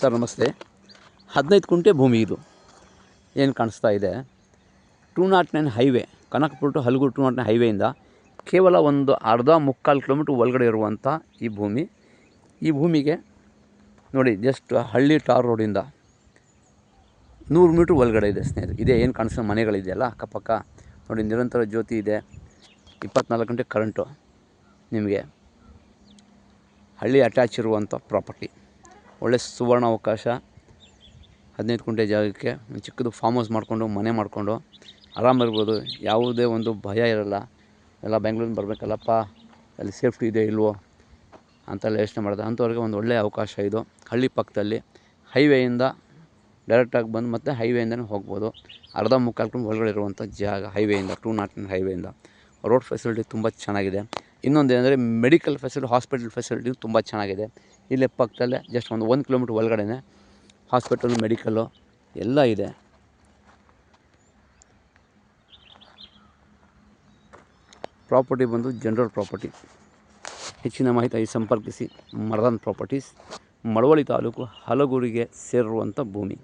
Sir ನಮಸ್ತೆ. 15 ಕುಂಟೆ ಭೂಮಿ ಇದು ಏನು ಕಾಣಿಸ್ತಾ ಇದೆ. 209 ಹೈವೇ, ಕನಕಪುರ ಟು ಹಲಗೂರು 209 ಹೈವೇಯಿಂದ ಕೇವಲ ಒಂದು ಅರ್ಧ ಮುಕ್ಕಾಲು ಕಿಲೋಮೀಟ್ರ್ ಒಳಗಡೆ ಇರುವಂಥ ಈ ಭೂಮಿ. ಈ ಭೂಮಿಗೆ ನೋಡಿ ಜಸ್ಟ್ ಹಳ್ಳಿ ಟಾರ್ ರೋಡಿಂದ 100 ಮೀಟ್ರ್ ಒಳಗಡೆ ಇದೆ ಸ್ನೇಹಿತರೆ. ಇದೇ ಏನು ಕಾಣಿಸೋ ಮನೆಗಳಿದೆಯಲ್ಲ ಅಕ್ಕಪಕ್ಕ ನೋಡಿ, ನಿರಂತರ ಜ್ಯೋತಿ ಇದೆ, 24 ಗಂಟೆ ಕರೆಂಟು. ನಿಮಗೆ ಹಳ್ಳಿ ಅಟ್ಯಾಚ್ ಇರುವಂಥ ಪ್ರಾಪರ್ಟಿ, ಒಳ್ಳೆ ಸುವರ್ಣ ಅವಕಾಶ. 15 ಕುಂಟೆ ಜಾಗಕ್ಕೆ ಚಿಕ್ಕದು ಫಾರ್ಮ್ ಹೌಸ್ ಮಾಡಿಕೊಂಡು ಮನೆ ಮಾಡಿಕೊಂಡು ಆರಾಮಿರ್ಬೋದು. ಯಾವುದೇ ಒಂದು ಭಯ ಇರೋಲ್ಲ. ಎಲ್ಲ ಬೆಂಗಳೂರಿಂದ ಬರಬೇಕಲ್ಲಪ್ಪ, ಅಲ್ಲಿ ಸೇಫ್ಟಿ ಇದೆ ಇಲ್ವೋ ಅಂತೆಲ್ಲ ಯೋಚನೆ ಮಾಡೋದು. ಅಂಥವ್ರಿಗೆ ಒಂದು ಒಳ್ಳೆಯ ಅವಕಾಶ ಇದು. ಹಳ್ಳಿ ಪಕ್ಕದಲ್ಲಿ ಹೈವೇಯಿಂದ ಡೈರೆಕ್ಟಾಗಿ ಬಂದು ಮತ್ತು ಹೈವೇಯಿಂದನೇ ಹೋಗ್ಬೋದು. ಅರ್ಧ ಮುಕ್ಕಾಲು ಕಿಲೋಮೀಟ್ರ್ ಒಳಗಡೆ ಇರುವಂಥ ಜಾಗ ಹೈವೇಯಿಂದ, 209 ಹೈವೇಯಿಂದ. ರೋಡ್ ಫೆಸಿಲಿಟಿ ತುಂಬ ಚೆನ್ನಾಗಿದೆ. ಇನ್ನೊಂದೇನೆಂದರೆ ಮೆಡಿಕಲ್ ಫೆಸಿಲಿಟಿ, ಹಾಸ್ಪಿಟಲ್ ಫೆಸಿಲಿಟಿ ತುಂಬ ಚೆನ್ನಾಗಿದೆ. ಇಲ್ಲೇ ಪಕ್ಕದಲ್ಲೇ ಜಸ್ಟ್ ಒಂದು 1 ಕಿಲೋಮೀಟ್ರ್ ಒಳಗಡೆ ಹಾಸ್ಪಿಟಲು, ಮೆಡಿಕಲ್ಲು ಎಲ್ಲ ಇದೆ. ಪ್ರಾಪರ್ಟಿ ಬಂದು ಜನರಲ್ ಪ್ರಾಪರ್ಟಿ. ಹೆಚ್ಚಿನ ಮಾಹಿತಿ ಸಂಪರ್ಕಿಸಿ. ಮರದಾನ್ ಪ್ರಾಪರ್ಟೀಸ್, ಮಳವಳ್ಳಿ ತಾಲೂಕು, ಹಲಗೂರಿಗೆ ಸೇರಿರುವಂಥ ಭೂಮಿ.